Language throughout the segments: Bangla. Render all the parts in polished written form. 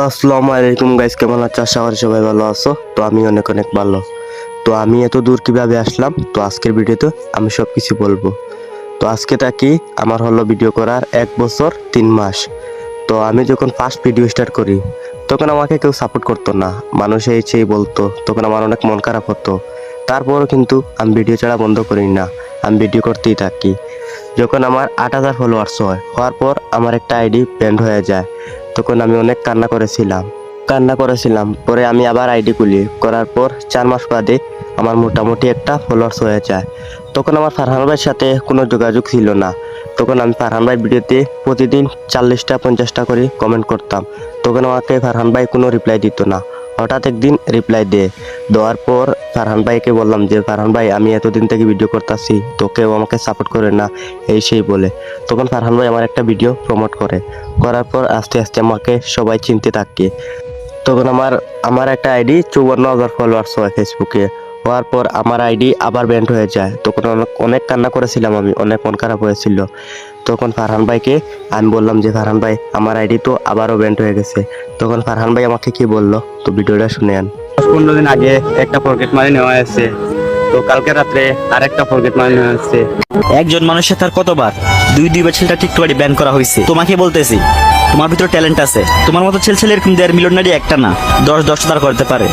আসসালামু আলাইকুম গাইস, কেমন আছো? আশা করি সবাই ভালো আছো। তো আমি অনেক অনেক ভালো। তো আমি এত দূর কিভাবে আসলাম, তো আজকের ভিডিওতে আমি সব কিছু বলবো। তো আজকে কি আমার হলো ভিডিও করার 1 বছর 3 মাস। তো আমি যখন ফার্স্ট ভিডিও স্টার্ট করি তখন আমাকে কেউ সাপোর্ট করতো না, মানুষ এই সেই বলতো, তখন আমার অনেক মন খারাপ হতো। তারপরও কিন্তু আমি ভিডিও ছাড়া বন্ধ করি না, আমি ভিডিও করতেই থাকি। যখন আমার 8,000 ফলোয়ার্স হওয়ার পর আমার একটা আইডি ব্যান্ড হয়ে যায়, তখন আমি অনেক কান্না করেছিলাম। পরে আমি আবার আইডি খুলি, করার পর 4 মাস বাদে আমার মোটামুটি একটা ফলোয়ার্স হয়ে যায়। তখন আমার ফারহান ভাইয়ের সাথে কোনো যোগাযোগ ছিল না। তখন আমি ফারহান ভাই ভিডিওতে প্রতিদিন 40টা 50টা করে কমেন্ট করতাম। তখন আমাকে ফারহান ভাই কোনো রিপ্লাই দিত না। হঠাৎ একদিন রিপ্লাই দেওয়ার পর ফারহান ভাইকে বললাম যে, ফারহান ভাই আমি এতদিন থেকে ভিডিও করতেছি, তো কেউ আমাকে সাপোর্ট করে না, এই সেই বলে। তখন ফারহান ভাই আমার একটা ভিডিও প্রমোট করার পর আস্তে আস্তে আমাকে সবাই চিনতে থাকে। তখন আমার একটা আইডি 54,000 ফলোয়ার্স হয় ফেসবুকে। হওয়ার পর আমার আইডি আবার ব্যান্ড হয়ে যায়। তখন অনেক কান্না করেছিলাম, আমি অনেক মন খারাপ হয়েছিল। তখন ফারহান ভাইকে আমি বললাম যে, ফারহান ভাই আমার আইডি তো আবারও ব্যান্ড হয়ে গেছে। তখন ফারহান ভাই আমাকে কি বললো, তো ভিডিওটা শুনে আন। 15 দিন আগে একটা ফরগেট মানি নেওয়া হয়েছে, তো কালকে রাত্রে আরেকটা ফরগেট মানি নেওয়া হয়েছে। একজন মানুষের তার কতবার দুইবার ছেলেটা টিকটকে ব্যান করা হয়েছে। তোমাকে বলতেছি, তোমার ভিতরে ট্যালেন্ট আছে। তোমার মতো ছেলে এরকম 1.5 মিলিয়ন নারী একটা না 10 তার করতে পারে।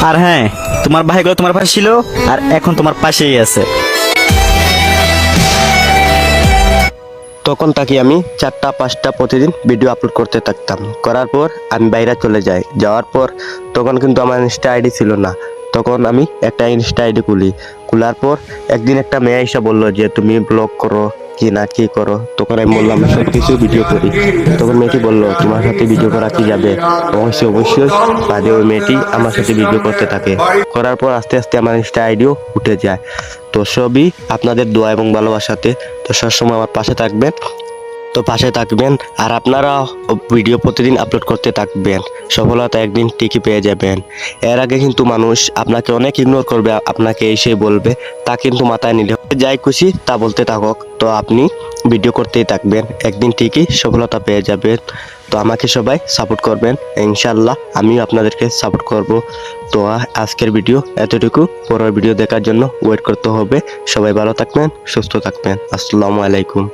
আর হ্যাঁ, তোমার ভাইগুলো তোমার পাশে ছিল আর এখন তোমার পাশেই আছে। তখন আমি 4টা 5টা প্রতিদিন ভিডিও আপলোড করতে থাকতাম। করার পর আমি বাইরে চলে যাওয়ার পর তখন কিন্তু আমার ইনস্টা আইডি ছিল না। তখন আমি একটা ইনস্টা আইডি খোলার পর একদিন একটা মেয়ে এসে বললো যে, তুমি ব্লগ করো কি না কি করো। তখন আমি বললাম সব কিছু ভিডিও করি। তখন মেয়েটি বললো, তোমার সাথে ভিডিও করা কি যাবে? অবশ্যই বাদে ওই মেয়েটি আমার সাথে ভিডিও করতে থাকে। করার পর আস্তে আস্তে আমার ইনস্টা আইডিও উঠে যায়। তো সবই আপনাদের দোয়া এবং ভালোবাসাতে। তো সবসময় আমার পাশে থাকবেন আর আপনারা ভিডিও প্রতিদিন আপলোড করতে থাকবেন। সফলতা একদিন ঠিকই পেয়ে যাবেন। এর আগে কিন্তু মানুষ আপনাকে অনেক ইগনোর করবে, আপনাকে এসে বলবে, তা কিন্তু মাথায় নিলে যাই খুশি তা বলতে থাকুক। তো আপনি ভিডিও করতেই থাকবেন, একদিন ঠিকই সফলতা পেয়ে যাবেন। তো আমাকে সবাই সাপোর্ট করবেন, ইনশাল্লাহ আমিও আপনাদেরকে সাপোর্ট করব। তো আজকের ভিডিও এতটুকু। পরের ভিডিও দেখার জন্য ওয়েট করতে হবে। সবাই ভালো থাকবেন, সুস্থ থাকবেন। আসসালামু আলাইকুম।